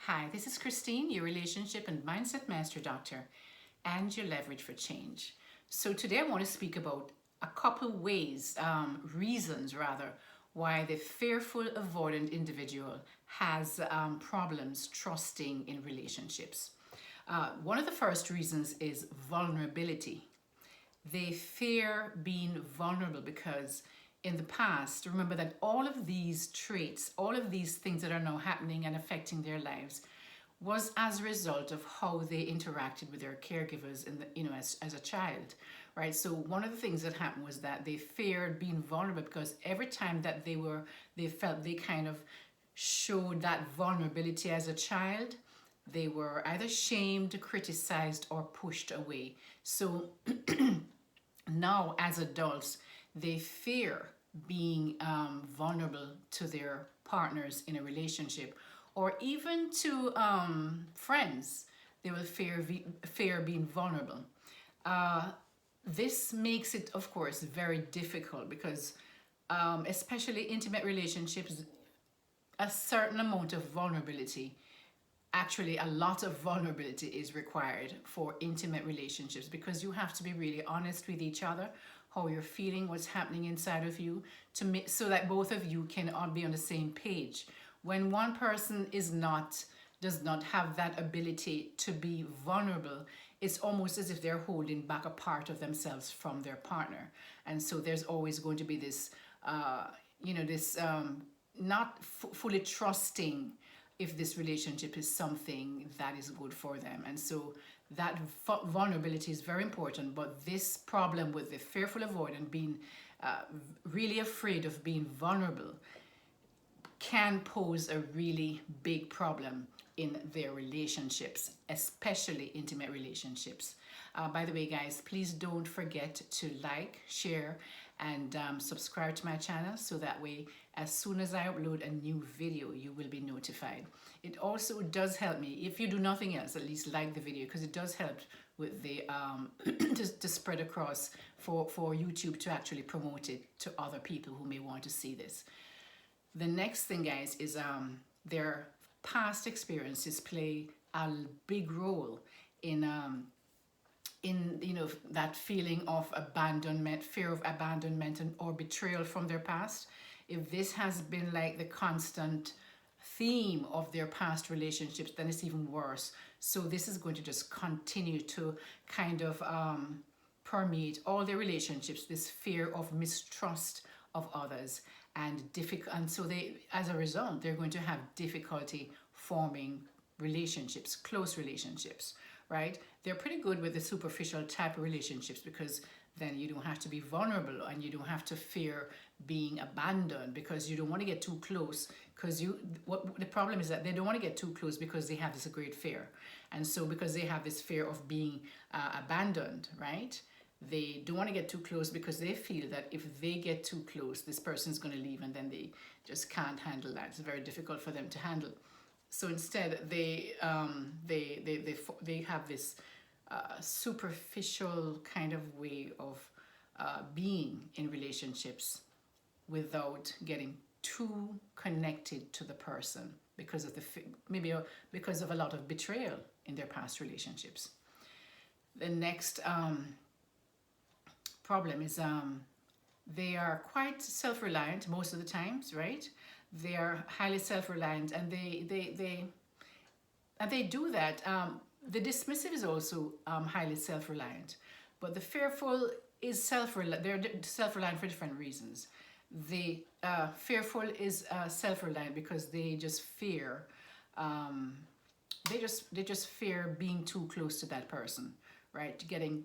Hi, this is Christine, your relationship and mindset master doctor, and your leverage for change. So today I want to speak about a couple ways, reasons rather, why the fearful, avoidant individual has problems trusting in relationships. One of the first reasons is vulnerability. They fear being vulnerable because in the past, remember that all of these traits, all of these things that are now happening and affecting their lives was as a result of how they interacted with their caregivers in the, as a child, right? So one of the things that happened was that they feared being vulnerable because every time that they felt they kind of showed that vulnerability as a child, they were either shamed, criticized, or pushed away. So now as adults, they fear being vulnerable to their partners in a relationship, or even to friends. They will fear being vulnerable. This makes it, of course, very difficult because especially intimate relationships, a certain amount of vulnerability, actually a lot of vulnerability is required for intimate relationships, because you have to be really honest with each other, how you're feeling, what's happening inside of you, to make so that both of you can be on the same page. When one person does not have that ability to be vulnerable, it's almost as if they're holding back a part of themselves from their partner. And so there's always going to be this not fully trusting if this relationship is something that is good for them. And so that vulnerability is very important. But this problem with the fearful avoidant being really afraid of being vulnerable can pose a really big problem in their relationships, especially intimate relationships. By the way, guys, please don't forget to like, share, and subscribe to my channel, so that way as soon as I upload a new video, you will be notified. It also does help me, if you do nothing else, at least like the video, because it does help with the to spread across for YouTube to actually promote it to other people who may want to see this. The next thing, guys, is their past experiences play a big role in that feeling of abandonment, fear of abandonment, or betrayal from their past. If this has been like the constant theme of their past relationships, then it's even worse. So this is going to just continue to kind of permeate all their relationships, this fear of mistrust of others, and so they, as a result, they're going to have difficulty forming relationships, close relationships, right? They're pretty good with the superficial type of relationships, because then you don't have to be vulnerable and you don't have to fear being abandoned, because you don't want to get too close, because the problem is that they don't want to get too close because they have this great fear. And so because they have this fear of being abandoned, right? They don't want to get too close because they feel that if they get too close, this person's going to leave, and then they just can't handle that. It's very difficult for them to handle. So instead, they have this superficial kind of way of being in relationships without getting too connected to the person because of because of a lot of betrayal in their past relationships. The next problem is they are quite self-reliant most of the times, right? They are highly self-reliant, and they do that. The dismissive is also highly self-reliant, but the fearful is self-reliant. They're self-reliant for different reasons. The fearful is self-reliant because they just fear. They just fear being too close to that person, right? Getting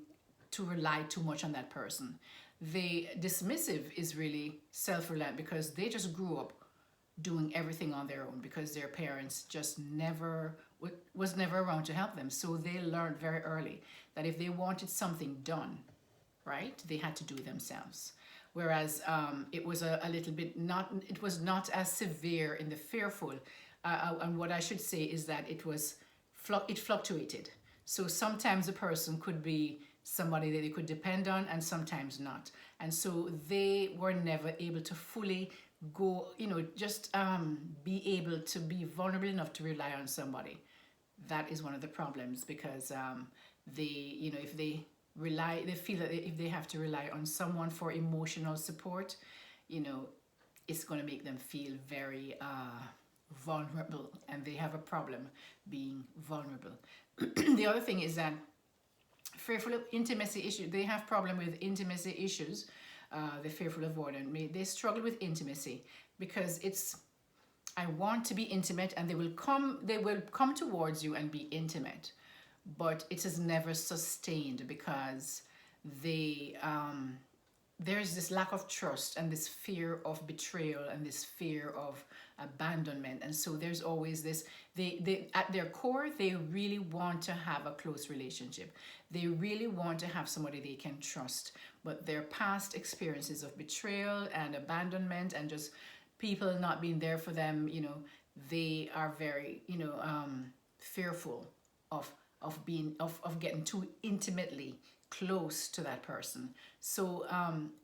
to rely too much on that person. The dismissive is really self-reliant because they just grew up doing everything on their own, because their parents just was never around to help them. So they learned very early that if they wanted something done, right, they had to do it themselves. Whereas it was a little bit it was not as severe in the fearful. And what I should say is that it fluctuated. So sometimes a person could be somebody that they could depend on, and sometimes not. And so they were never able to fully go, just be able to be vulnerable enough to rely on somebody. That is one of the problems, because if they feel that if they have to rely on someone for emotional support, it's going to make them feel very vulnerable, and they have a problem being vulnerable. The other thing is that fearful of intimacy issues, they have problem with intimacy issues. The fearful avoidant, they struggle with intimacy because it's, I want to be intimate, and they will come towards you and be intimate, but it is never sustained because there's this lack of trust and this fear of betrayal and this fear of abandonment. And so there's always this, they at their core, they really want to have a close relationship. They really want to have somebody they can trust, but their past experiences of betrayal and abandonment and just people not being there for them, they are very, fearful of getting too intimately close to that person. So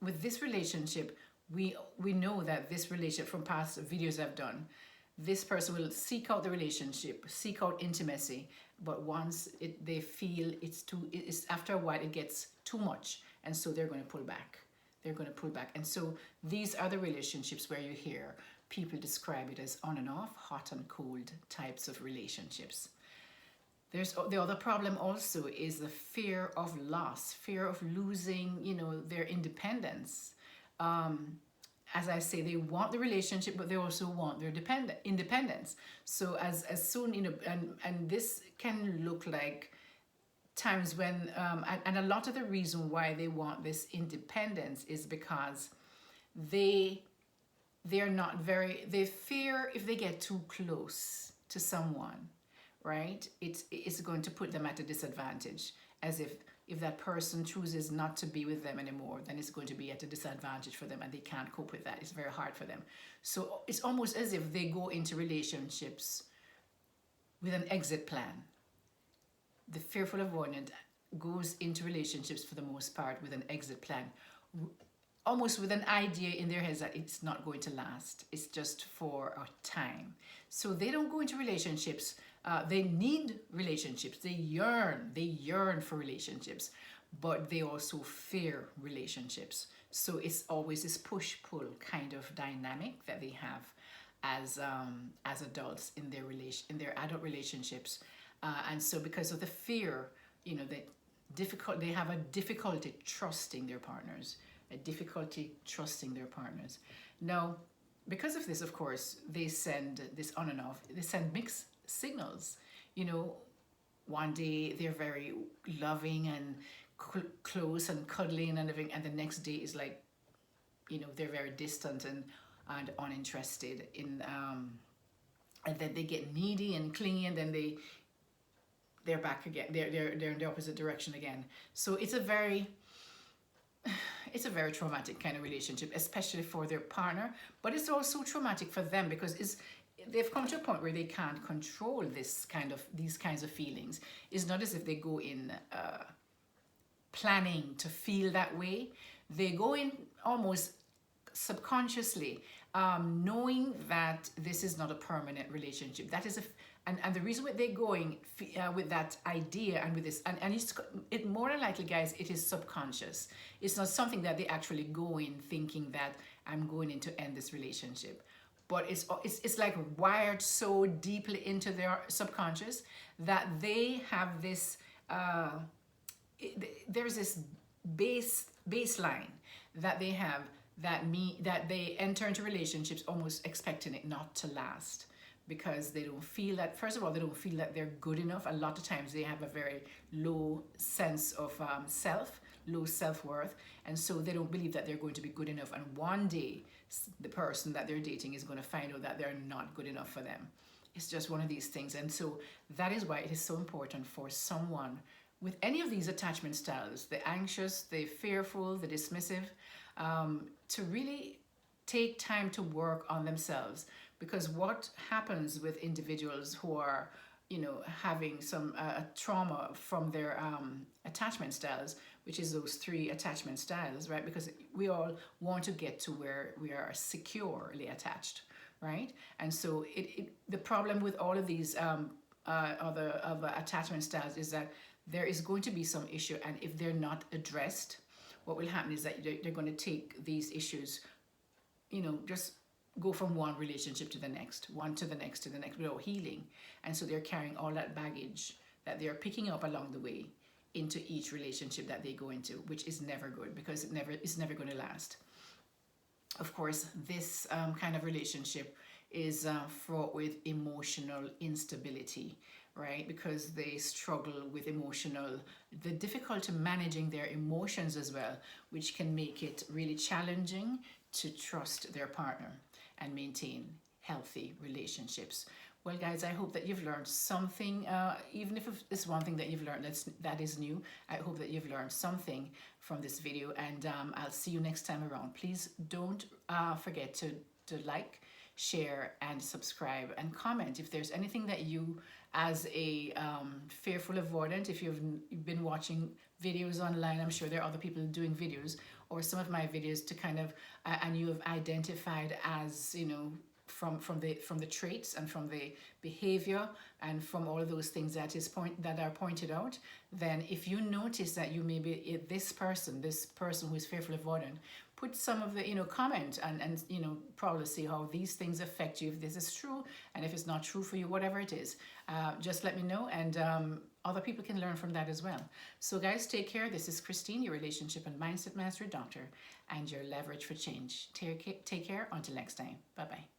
with this relationship, we know that this relationship, from past videos I've done, this person will seek out the relationship, seek out intimacy, but once they feel it's after a while it gets too much, and so they're going to pull back. They're going to pull back. And so these are the relationships where you hear people describe it as on and off, hot and cold types of relationships. There's the other problem also is the fear of loss, fear of losing, their independence. As I say, they want the relationship, but they also want their independence. So as soon, and this can look like times when, and a lot of the reason why they want this independence is because they fear if they get too close to someone, right? It's going to put them at a disadvantage, as if that person chooses not to be with them anymore, then it's going to be at a disadvantage for them, and they can't cope with that. It's very hard for them. So it's almost as if they go into relationships with an exit plan. The fearful avoidant goes into relationships for the most part with an exit plan, almost with an idea in their heads that it's not going to last. It's just for a time. So they don't go into relationships. They need relationships. They yearn for relationships, but they also fear relationships. So it's always this push-pull kind of dynamic that they have as adults in their adult relationships. And so because of the fear, they have a difficulty trusting their partners. Now, because of this, of course, they send this on and off. They send mixed signals. One day they're very loving and close and cuddling and everything, and the next day is like, they're very distant and uninterested in, and then they get needy and clingy, and then they're back again. They're in the opposite direction again. So it's a very traumatic kind of relationship, especially for their partner, but it's also traumatic for them because they've come to a point where they can't control these kinds of feelings. It's not as if they go in planning to feel that way. They go in almost subconsciously, knowing that this is not a permanent relationship. That is and the reason why they're going with that idea and with this, and it more than likely, guys, it is subconscious. It's not something that they actually go in thinking that I'm going in to end this relationship. But it's like wired so deeply into their subconscious that they have this, there's this baseline that they have that they enter into relationships almost expecting it not to last, because they don't feel that, first of all, they don't feel that they're good enough. A lot of times they have a very low sense of low self-worth, and so they don't believe that they're going to be good enough, and one day the person that they're dating is going to find out that they're not good enough for them. It's just one of these things. And so that is why it is so important for someone with any of these attachment styles, the anxious, the fearful, the dismissive, to really take time to work on themselves. Because what happens with individuals who are you know, having some trauma from their attachment styles, which is those 3 attachment styles, right? Because we all want to get to where we are securely attached, right? And so the problem with all of these other attachment styles is that there is going to be some issue, and if they're not addressed, what will happen is that they're going to take these issues, you know, just go from one relationship to the next, one to the next to the next without healing. And so they're carrying all that baggage that they're picking up along the way into each relationship that they go into, which is never good, because it's never going to last. Of course, this kind of relationship is fraught with emotional instability, right? Because they struggle with the difficulty managing their emotions as well, which can make it really challenging to trust their partner and maintain healthy relationships. Well, guys, I hope that you've learned something, even if it's one thing that you've learned that is new. I hope that you've learned something from this video, and I'll see you next time around. Please don't forget to like, share, and subscribe, and comment if there's anything that you, as a fearful avoidant, if you've been watching videos online, I'm sure there are other people doing videos, or some of my videos to kind of, and you have identified as, you know, from the traits and from the behavior and from all of those things that are pointed out, then if you notice that you may be this person who is fearful avoidant, put some of the, you know, comment and you know, probably see how these things affect you, if this is true, and if it's not true for you, whatever it is, just let me know, and other people can learn from that as well. So guys, take care. This is Christine, your relationship and mindset mastery doctor, and your leverage for change. Take care until next time. Bye bye.